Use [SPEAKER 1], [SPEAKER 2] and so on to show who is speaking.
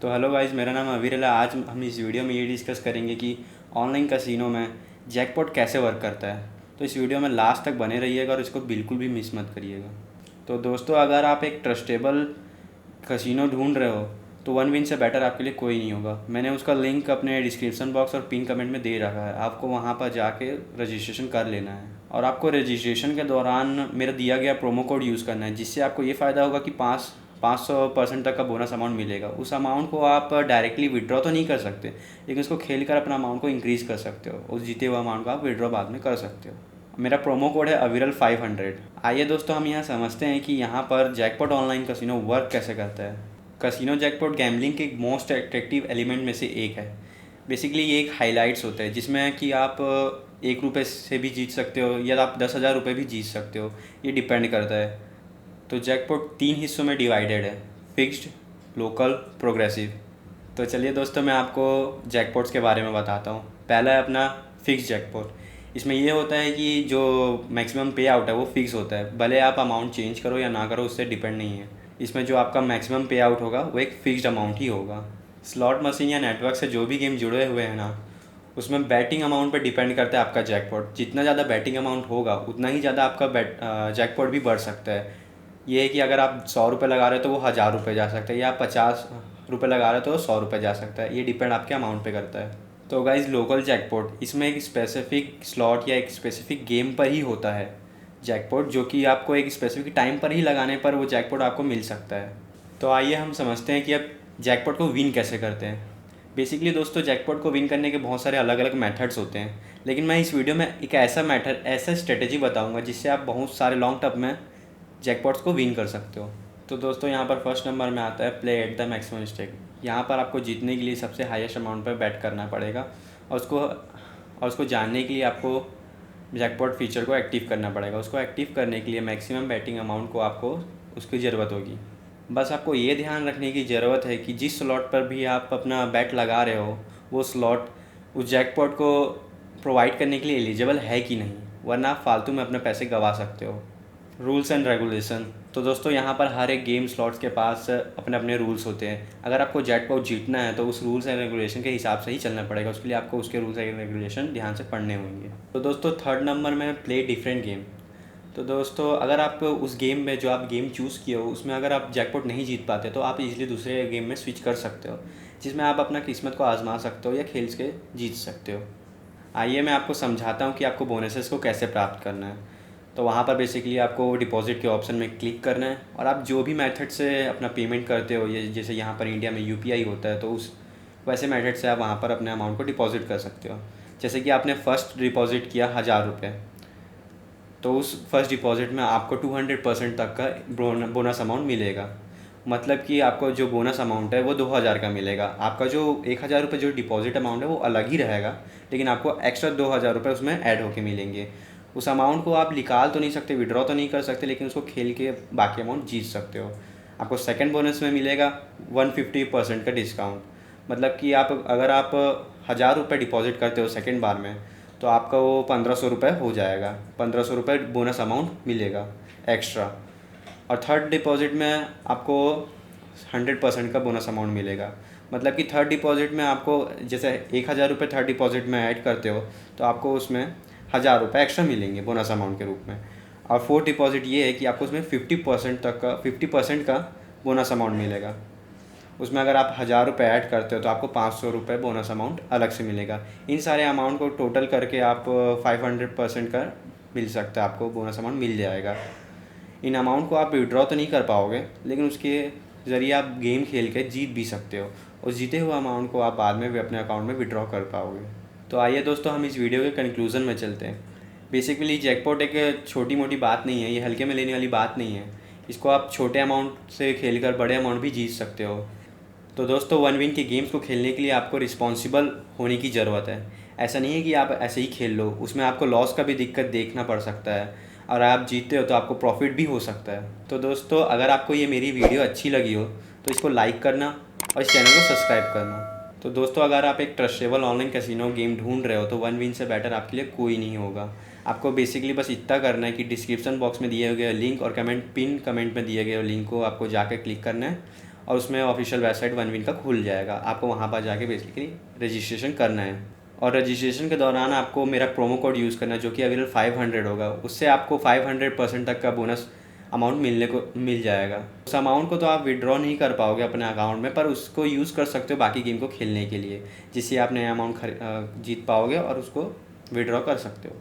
[SPEAKER 1] तो hello guys, मेरा नाम अवीरल है। आज हम इस वीडियो में ये डिस्कस करेंगे कि ऑनलाइन कैसीनो में जैकपॉट कैसे वर्क करता है। तो इस वीडियो में लास्ट तक बने रहिएगा और इसको बिल्कुल भी मिस मत करिएगा। तो दोस्तों, अगर आप एक ट्रस्टेबल कैसीनो ढूंढ रहे हो तो वन विन से बेटर आपके लिए कोई नहीं होगा। मैंने उसका लिंक अपने डिस्क्रिप्शन बॉक्स और पिन कमेंट में दे रखा है। आपको वहाँ पर जाके रजिस्ट्रेशन कर लेना है और आपको रजिस्ट्रेशन के दौरान मेरा दिया गया प्रोमो कोड यूज़ करना है, जिससे आपको ये फ़ायदा होगा कि 500% तक का बोनस अमाउंट मिलेगा। उस अमाउंट को आप डायरेक्टली विड्रॉ तो नहीं कर सकते, लेकिन उसको खेल कर अपना अमाउंट को इंक्रीज़ कर सकते हो। उस जीते हुए अमाउंट को आप विड्रॉ बाद में कर सकते हो। मेरा प्रोमो कोड है अविरल 500। आइए दोस्तों, हम यहाँ समझते हैं कि यहाँ पर जैकपॉट ऑनलाइन कैसीनो वर्क कैसे करता है। कैसीनो जैकपॉट गैम्बलिंग के मोस्ट अट्रैक्टिव एलिमेंट में से एक है। बेसिकली ये एक हाइलाइट्स होता है जिसमें कि आप 1 रुपये से भी जीत सकते हो या आप 10,000 रुपये भी जीत सकते हो, ये डिपेंड करता है। तो जैकपॉट 3 हिस्सों में डिवाइडेड है: फिक्स्ड, लोकल, प्रोग्रेसिव। तो चलिए दोस्तों, मैं आपको जैकपॉट्स के बारे में बताता हूँ। पहला है अपना फिक्स जैकपॉट। इसमें ये होता है कि जो मैक्सिमम पे आउट है वो फिक्स होता है, भले आप अमाउंट चेंज करो या ना करो, उससे डिपेंड नहीं है। इसमें जो आपका मैक्सिमम पे आउट होगा वो एक फिक्स्ड अमाउंट ही होगा। स्लॉट मशीन या नेटवर्क से जो भी गेम जुड़े हुए हैं ना, उसमें बैटिंग अमाउंट पर डिपेंड करता है आपका जैकपॉट। जितना ज़्यादा बैटिंग अमाउंट होगा उतना ही ज़्यादा आपका जैकपॉट भी बढ़ सकता है। ये है कि अगर आप 100 रुपये लगा रहे हो तो वो 1000 रुपये जा सकता है, या आप 50 रुपये लगा रहे हो तो 100 रुपये जा सकता है। ये डिपेंड आपके अमाउंट पे करता है। तो गाइज, लोकल जैकपॉट, इसमें एक स्पेसिफिक स्लॉट या एक स्पेसिफिक गेम पर ही होता है जैकपॉट, जो कि आपको एक स्पेसिफिक टाइम पर ही लगाने पर वो जैकपॉट आपको मिल सकता है। तो आइए हम समझते हैं कि अब जैकपॉट को विन कैसे करते हैं। बेसिकली दोस्तों, जैकपॉट को विन करने के बहुत सारे अलग अलग मेथड्स होते हैं, लेकिन मैं इस वीडियो में एक ऐसा मेथड, ऐसा स्ट्रेटेजी बताऊंगा जिससे आप बहुत सारे लॉन्ग टर्म में जैकपॉट्स को विन कर सकते हो। तो दोस्तों, यहाँ पर फर्स्ट नंबर में आता है play at the maximum stake. यहाँ पर आपको जीतने के लिए सबसे हाईएस्ट अमाउंट पर बैट करना पड़ेगा और उसको जानने के लिए आपको जैकपॉट फीचर को एक्टिव करना पड़ेगा। उसको एक्टिव करने के लिए मैक्सिमम बैटिंग अमाउंट को आपको उसकी ज़रूरत होगी। बस आपको ये ध्यान रखने की ज़रूरत है कि जिस स्लॉट पर भी आप अपना बैट लगा रहे हो वो स्लॉट उस जैकपॉट को प्रोवाइड करने के लिए एलिजिबल है कि नहीं, वरना आप फालतू में अपने पैसे गंवा सकते हो। Rules and regulation. तो दोस्तों, यहाँ पर हर एक गेम स्लॉट्स के पास अपने अपने रूल्स होते हैं। अगर आपको जैकपॉट जीतना है तो उस रूल्स एंड रेगुलेशन के हिसाब से ही चलना पड़ेगा। उसके लिए आपको उसके रूल्स एंड रेगुलेशन ध्यान से पढ़ने होंगे। तो दोस्तों, थर्ड नंबर में प्ले डिफरेंट गेम। तो दोस्तों, अगर आप उस गेम में जो आप गेम चूज़ किए हो उसमें अगर आप जैकपॉट नहीं जीत पाते तो आप इजीली दूसरे गेम में स्विच कर सकते हो, जिसमें आप अपना किस्मत को आजमा सकते हो या खेल के जीत सकते हो। आइए मैं आपको समझाता हूँ कि आपको बोनसेस को कैसे प्राप्त करना है। तो वहाँ पर बेसिकली आपको डिपॉजिट के ऑप्शन में क्लिक करना है और आप जो भी मेथड से अपना पेमेंट करते हो, ये जैसे यहाँ पर इंडिया में यूपीआई होता है, तो उस वैसे मेथड से आप वहाँ पर अपने अमाउंट को डिपॉजिट कर सकते हो। जैसे कि आपने फ़र्स्ट डिपॉजिट किया 1000 रुपये, तो उस फर्स्ट डिपॉजिट में आपको 200% तक का बोनस अमाउंट मिलेगा। मतलब कि आपको जो बोनस अमाउंट है वो 2000 का मिलेगा। आपका जो 1000 रुपये जो डिपॉजिट अमाउंट है वो अलग ही रहेगा, लेकिन आपको एक्स्ट्रा 2000 रुपये उसमें ऐड होके मिलेंगे। उस अमाउंट को आप निकाल तो नहीं सकते, विड्रॉ तो नहीं कर सकते, लेकिन उसको खेल के बाकी अमाउंट जीत सकते हो। आपको सेकंड बोनस में मिलेगा 150% का डिस्काउंट। मतलब कि अगर आप 1000 रुपये डिपॉजिट करते हो सेकंड बार में, तो आपका वो 1500 रुपये हो जाएगा। 1500 रुपये बोनस अमाउंट मिलेगा एक्स्ट्रा। और थर्ड डिपॉजिट में आपको 100% का बोनस अमाउंट मिलेगा। मतलब कि थर्ड डिपॉजिट में आपको जैसे 1000 रुपये थर्ड डिपॉजिट में ऐड करते हो तो आपको उसमें 1000 रुपये एक्स्ट्रा मिलेंगे बोनस अमाउंट के रूप में। और फोर्थ डिपॉजिट ये है कि आपको उसमें 50% का बोनस अमाउंट मिलेगा। उसमें अगर आप 1000 रुपये ऐड करते हो तो आपको 500 रुपये बोनस अमाउंट अलग से मिलेगा। इन सारे अमाउंट को टोटल करके आप 500% का मिल सकता है, आपको बोनस अमाउंट मिल जाएगा। इन अमाउंट को आप विड्रॉ तो नहीं कर पाओगे, लेकिन उसके ज़रिए आप गेम खेल के जीत भी सकते हो और जीते हुए अमाउंट को आप बाद में भी अपने अकाउंट में विड्रॉ कर पाओगे। तो आइए दोस्तों, हम इस वीडियो के कंक्लूज़न में चलते हैं। बेसिकली जैकपॉट एक छोटी मोटी बात नहीं है, ये हल्के में लेने वाली बात नहीं है। इसको आप छोटे अमाउंट से खेल कर बड़े अमाउंट भी जीत सकते हो। तो दोस्तों, वन विन के गेम्स को खेलने के लिए आपको रिस्पॉन्सिबल होने की ज़रूरत है। ऐसा नहीं है कि आप ऐसे ही खेल लो, उसमें आपको लॉस का भी दिक्कत देखना पड़ सकता है, और आप जीतते हो तो आपको प्रॉफिट भी हो सकता है। तो दोस्तों, अगर आपको ये मेरी वीडियो अच्छी लगी हो तो इसको लाइक करना और इस चैनल को सब्सक्राइब करना। तो दोस्तों, अगर आप एक ट्रस्टेबल ऑनलाइन कैसीनो गेम ढूंढ रहे हो तो वन विन से बेटर आपके लिए कोई नहीं होगा। आपको बेसिकली बस इतना करना है कि डिस्क्रिप्शन बॉक्स में दिए गए लिंक और पिन कमेंट में दिए गए लिंक को आपको जाकर क्लिक करना है और उसमें ऑफिशियल वेबसाइट OneWin का खुल जाएगा। आपको वहाँ पर जाके बेसिकली रजिस्ट्रेशन करना है और रजिस्ट्रेशन के दौरान आपको मेरा प्रोमो कोड यूज़ करना है जो कि अवेलेबल 500 होगा। उससे आपको 500% तक का बोनस अमाउंट मिल जाएगा। उस अमाउंट को तो आप विड्रॉ नहीं कर पाओगे अपने अकाउंट में, पर उसको यूज़ कर सकते हो बाकी गेम को खेलने के लिए, जिससे आप नया अमाउंट जीत पाओगे और उसको विड्रॉ कर सकते हो।